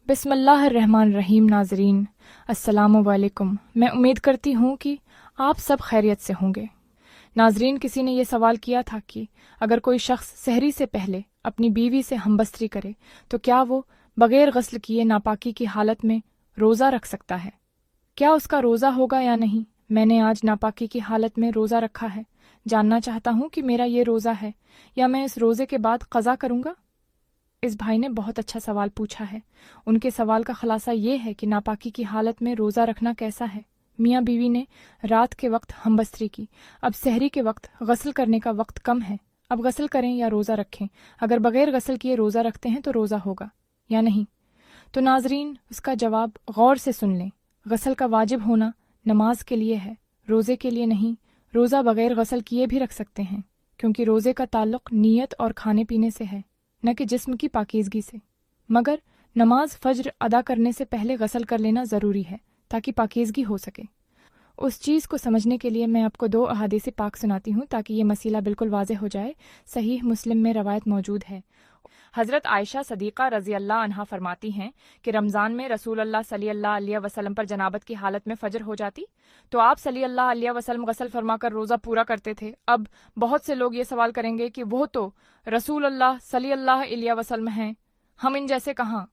بسم اللہ الرحمن الرحیم۔ ناظرین السلام علیکم، میں امید کرتی ہوں کہ آپ سب خیریت سے ہوں گے۔ ناظرین، کسی نے یہ سوال کیا تھا کہ اگر کوئی شخص سحری سے پہلے اپنی بیوی سے ہمبستری کرے تو کیا وہ بغیر غسل کیے ناپاکی کی حالت میں روزہ رکھ سکتا ہے؟ کیا اس کا روزہ ہوگا یا نہیں؟ میں نے آج ناپاکی کی حالت میں روزہ رکھا ہے، جاننا چاہتا ہوں کہ میرا یہ روزہ ہے یا میں اس روزے کے بعد قضا کروں گا۔ اس بھائی نے بہت اچھا سوال پوچھا ہے۔ ان کے سوال کا خلاصہ یہ ہے کہ ناپاکی کی حالت میں روزہ رکھنا کیسا ہے۔ میاں بیوی نے رات کے وقت ہمبستری کی، اب سحری کے وقت غسل کرنے کا وقت کم ہے، اب غسل کریں یا روزہ رکھیں؟ اگر بغیر غسل کیے روزہ رکھتے ہیں تو روزہ ہوگا یا نہیں؟ تو ناظرین، اس کا جواب غور سے سن لیں۔ غسل کا واجب ہونا نماز کے لیے ہے، روزے کے لیے نہیں۔ روزہ بغیر غسل کیے بھی رکھ سکتے ہیں، کیونکہ روزے کا تعلق نیت اور کھانے پینے سے ہے، نہ کہ جسم کی پاکیزگی سے۔ مگر نماز فجر ادا کرنے سے پہلے غسل کر لینا ضروری ہے تاکہ پاکیزگی ہو سکے۔ اس چیز کو سمجھنے کے لیے میں آپ کو 2 احادیث پاک سناتی ہوں تاکہ یہ مسئلہ بالکل واضح ہو جائے۔ صحیح مسلم میں روایت موجود ہے۔ حضرت عائشہ صدیقہ رضی اللہ عنہا فرماتی ہیں کہ رمضان میں رسول اللہ صلی اللہ علیہ وسلم پر جنابت کی حالت میں فجر ہو جاتی تو آپ صلی اللہ علیہ وسلم غسل فرما کر روزہ پورا کرتے تھے۔ اب بہت سے لوگ یہ سوال کریں گے کہ وہ تو رسول اللہ صلی اللہ علیہ وسلم ہیں، ہم ان جیسے کہاں؟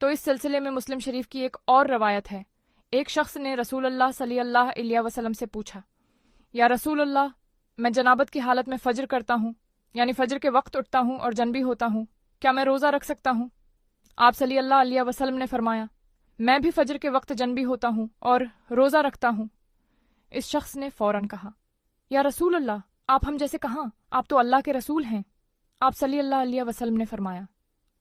تو اس سلسلے میں مسلم شریف کی ایک اور روایت ہے۔ ایک شخص نے رسول اللہ صلی اللہ علیہ وسلم سے پوچھا، یا رسول اللہ، میں جنابت کی حالت میں فجر کرتا ہوں، یعنی فجر کے وقت اٹھتا ہوں اور جنبی ہوتا ہوں، کیا میں روزہ رکھ سکتا ہوں؟ آپ صلی اللہ علیہ وسلم نے فرمایا، میں بھی فجر کے وقت جنبی ہوتا ہوں اور روزہ رکھتا ہوں۔ اس شخص نے فوراً کہا، یا رسول اللہ، آپ ہم جیسے کہاں؟ آپ تو اللہ کے رسول ہیں۔ آپ صلی اللہ علیہ وسلم نے فرمایا،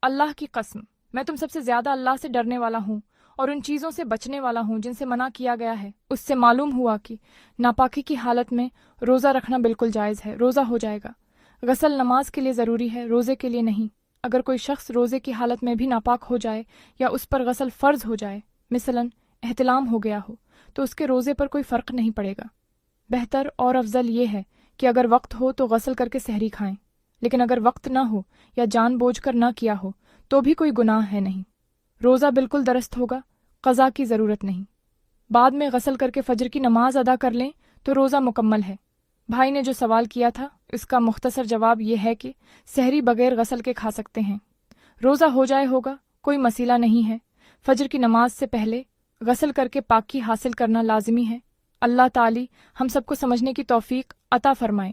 اللہ کی قسم، میں تم سب سے زیادہ اللہ سے ڈرنے والا ہوں اور ان چیزوں سے بچنے والا ہوں جن سے منع کیا گیا ہے۔ اس سے معلوم ہوا کہ ناپاکی کی حالت میں روزہ رکھنا بالکل جائز ہے، روزہ ہو جائے گا۔ غسل نماز کے لیے ضروری ہے، روزے کے لیے نہیں۔ اگر کوئی شخص روزے کی حالت میں بھی ناپاک ہو جائے یا اس پر غسل فرض ہو جائے، مثلاً احتلام ہو گیا ہو، تو اس کے روزے پر کوئی فرق نہیں پڑے گا۔ بہتر اور افضل یہ ہے کہ اگر وقت ہو تو غسل کر کے سحری کھائیں، لیکن اگر وقت نہ ہو یا جان بوجھ کر نہ کیا ہو تو بھی کوئی گناہ ہے نہیں، روزہ بالکل درست ہوگا، قضا کی ضرورت نہیں۔ بعد میں غسل کر کے فجر کی نماز ادا کر لیں تو روزہ مکمل ہے۔ بھائی نے جو سوال کیا تھا اس کا مختصر جواب یہ ہے کہ سحری بغیر غسل کے کھا سکتے ہیں، روزہ ہو جائے ہوگا، کوئی مسئلہ نہیں ہے۔ فجر کی نماز سے پہلے غسل کر کے پاکی حاصل کرنا لازمی ہے۔ اللہ تعالی ہم سب کو سمجھنے کی توفیق عطا فرمائے۔